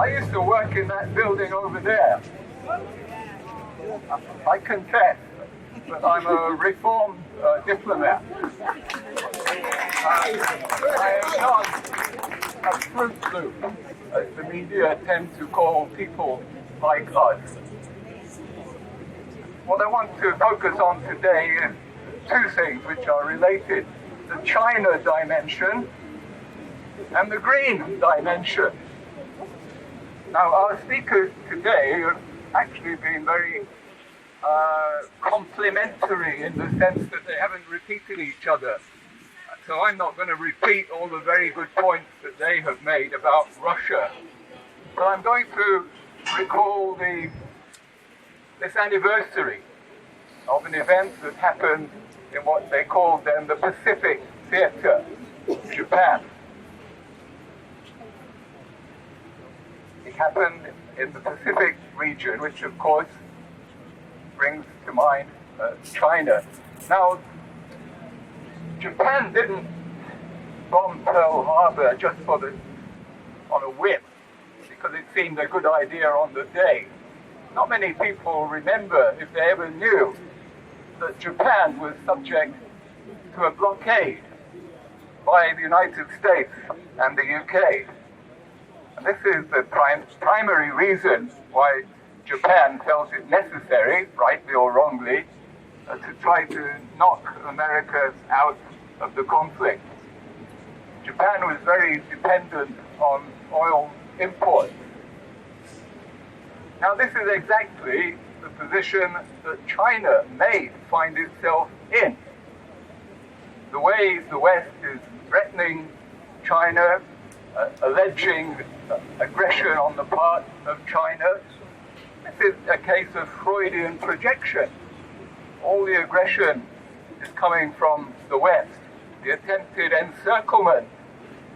I used to work in that building over there. I confess that I'm a reformed diplomat. I am not a Fruit Loop, as the media tend to call people like us. What I want to focus on today is two things which are related: the China dimension and the green dimension. Now, our speakers today have actually been very complimentary in the sense that they haven't repeated each other. So I'm not going to repeat all the very good points that they have made about Russia. But I'm going to recall this anniversary of an event that happened in what they called then the Pacific Theater, Japan. It happened in the Pacific region, which of course brings to mind China. Now, Japan didn't bomb Pearl Harbor just on a whim, because it seemed a good idea on the day. Not many people remember, if they ever knew, that Japan was subject to a blockade by the United States and the UK. And this is the primary reason why Japan felt it necessary, rightly or wrongly, to try to knock America out of the conflict. Japan was very dependent on oil imports. Now, this is exactly the position that China may find itself in. The way the West is threatening China, alleging aggression on the part of China, this is a case of Freudian projection. All the aggression is coming from the West. The attempted encirclement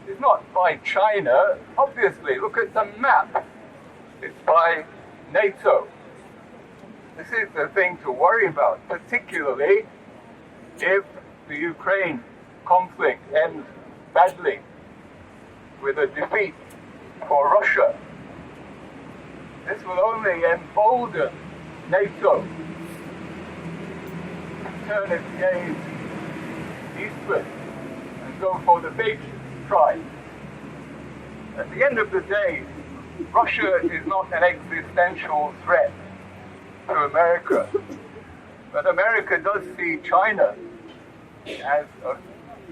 is not by China, obviously. Look at the map. It's by NATO. This is the thing to worry about, particularly if the Ukraine conflict ends badly with a defeat for Russia. This will only embolden NATO to turn its gaze eastward and go for the big prize. At the end of the day, Russia is not an existential threat to America, but America does see China as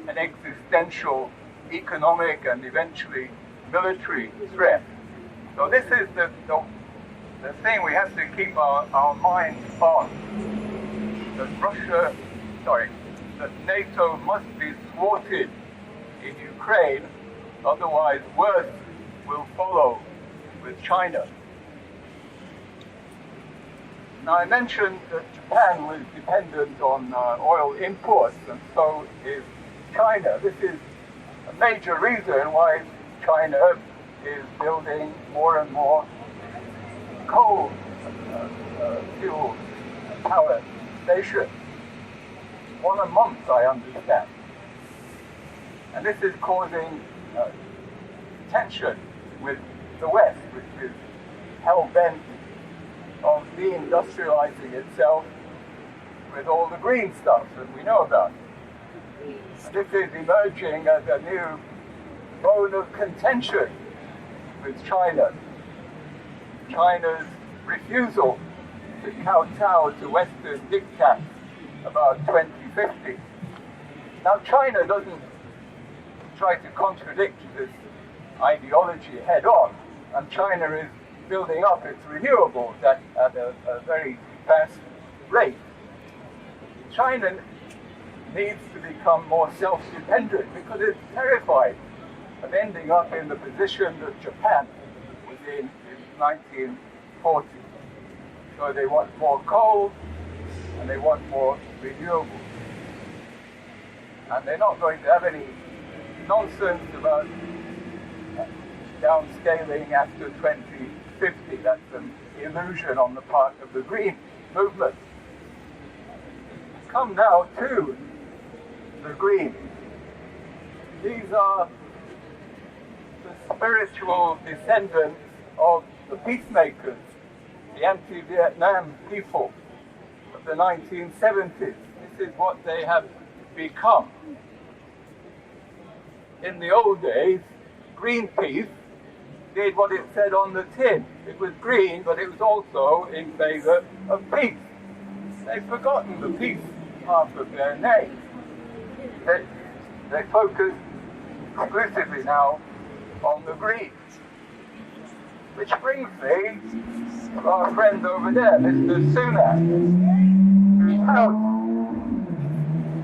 an existential economic and eventually military threat. So this is the thing we have to keep our minds on. That NATO must be thwarted in Ukraine, otherwise worse will follow with China. Now, I mentioned that Japan was dependent on oil imports, and so is China. This is a major reason why China is building more and more coal fuel power stations. One a month, I understand. And this is causing tension with the West, which is hell-bent on deindustrializing itself with all the green stuff that we know about. And this is emerging as a new bone of contention with China. China's refusal to kowtow to Western diktats about 2050. Now, China doesn't try to contradict this ideology head on, and China is building up its renewables at a very fast rate. China needs to become more self-dependent because it's terrified of ending up in the position that Japan was in 1940. So they want more coal and they want more renewables. And they're not going to have any nonsense about downscaling after 2050. That's an illusion on the part of the green movement. Come now to the green. These are the spiritual descendants of the peacemakers, the anti-Vietnam people of the 1970s. This is what they have become. In the old days, Greenpeace did what it said on the tin. It was green, but it was also in favor of peace. They've forgotten the peace half of their name. They focus exclusively now on the green. Which brings me to our friend over there, Mr. Sunak,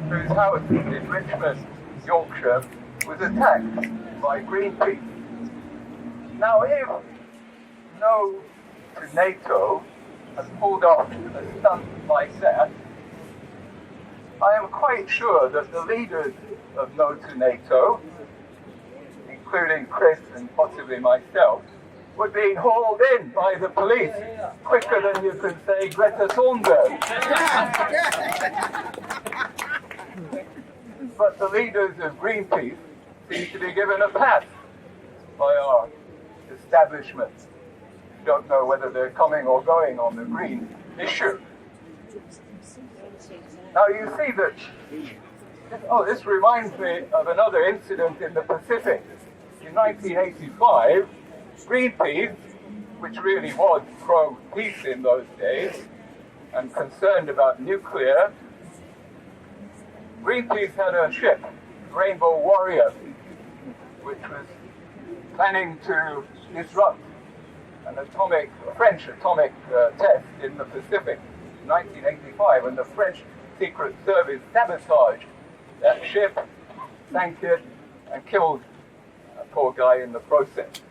whose house in Richmond, Yorkshire, was attacked by Greenpeace. Now, if No to NATO has pulled off a stunt like that, I am quite sure that the leaders of No to NATO, including Chris and possibly myself, were being hauled in by the police quicker than you could say Greta Thunberg. But the leaders of Greenpeace seem to be given a pass by our establishment. Don't know whether they're coming or going on the green issue. Now you see that, this reminds me of another incident in the Pacific. In 1985, Greenpeace, which really was pro-peace in those days and concerned about nuclear, Greenpeace had a ship, Rainbow Warrior, which was planning to disrupt an French atomic test in the Pacific in 1985, and the French Secret Service sabotaged that ship, sank it, and killed a poor guy in the process.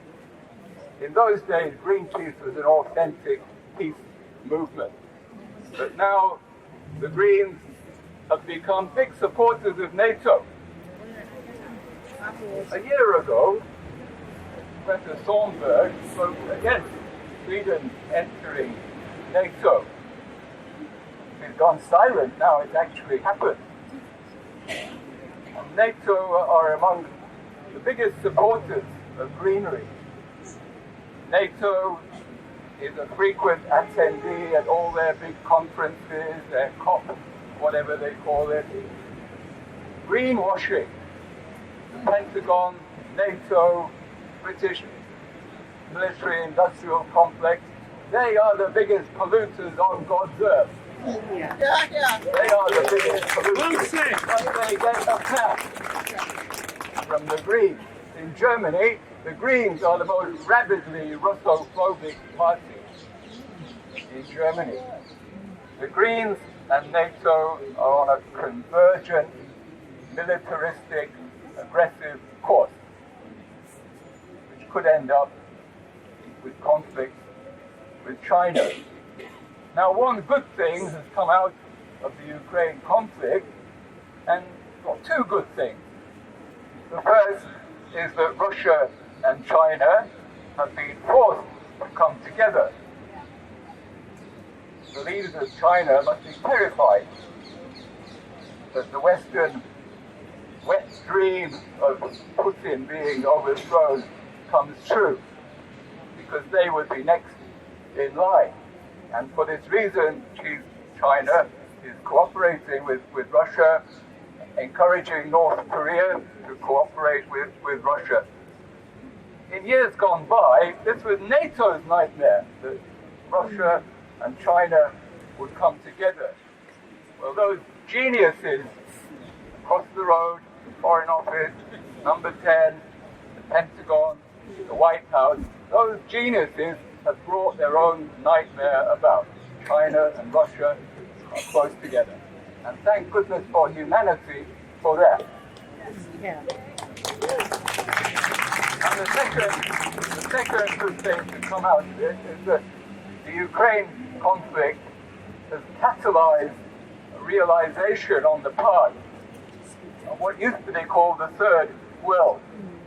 In those days, Greenpeace was an authentic peace movement. But now, the Greens have become big supporters of NATO. A year ago, Greta Thunberg spoke against Sweden entering NATO. She's gone silent now, it's actually happened. NATO are among the biggest supporters of greenery. NATO is a frequent attendee at all their big conferences, their COP, whatever they call it. Greenwashing. The Pentagon, NATO, British military-industrial complex, they are the biggest polluters on God's earth. They are the biggest polluters. But they get a pass from the Greens. In Germany, the Greens are the most rabidly Russophobic party in Germany. The Greens and NATO are on a convergent, militaristic, aggressive course, which could end up with conflict with China. Now, one good thing has come out of the Ukraine conflict, and two good things. The first is that Russia and China have been forced to come together. The leaders of China must be terrified that the Western wet dream of Putin being overthrown comes true, because they would be next in line. And for this reason, China is cooperating with Russia, encouraging North Korea to cooperate with Russia. In years gone by, this was NATO's nightmare, that Russia and China would come together. Well, those geniuses across the road, the Foreign Office, Number 10, the Pentagon, the White House, those geniuses have brought their own nightmare about. China and Russia are close together. And thank goodness for humanity for that. Yeah. And the second good thing to come out of this is that the Ukraine conflict has catalyzed a realization on the part of what used to be called the Third World,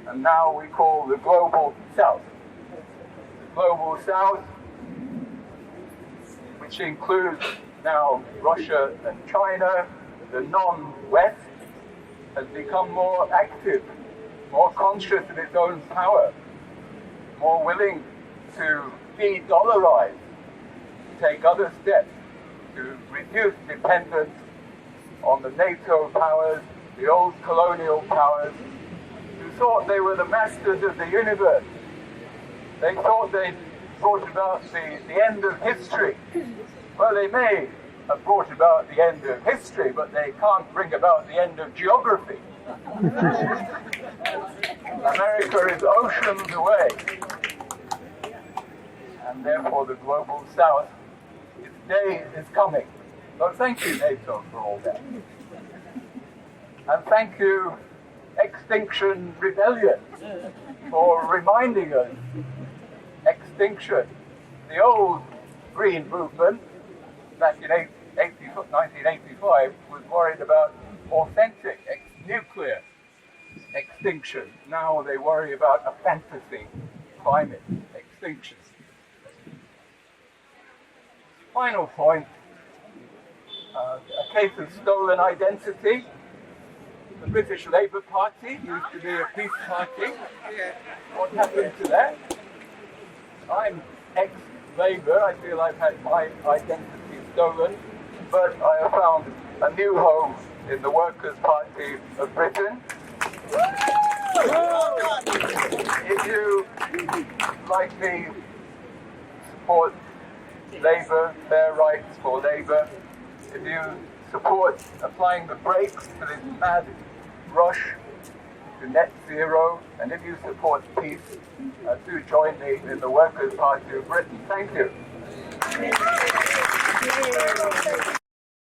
and now we call the Global South. The Global South, which includes now Russia and China, the non-West, has become more active, more conscious of its own power, more willing to de-dollarize, take other steps to reduce dependence on the NATO powers, the old colonial powers, who thought they were the masters of the universe. They thought they'd brought about the end of history. Well, they may have brought about the end of history, but they can't bring about the end of geography. America is oceans away, and therefore the global south, its day is coming. So thank you, NATO, for all that. And thank you, Extinction Rebellion, for reminding us extinction. The old green movement back in 1985 was worried about authentic nuclear extinction. Now they worry about a fantasy climate extinction. Final point, a case of stolen identity. The British Labour Party used to be a peace party. What happened to that? I'm ex-Labour. I feel I've had my identity stolen, but I have found a new home in the Workers' Party of Britain. If you, like me, support Labour, fair rights for Labour, if you support applying the brakes to this mad rush to net zero, and if you support peace, do join me in the Workers' Party of Britain. Thank you.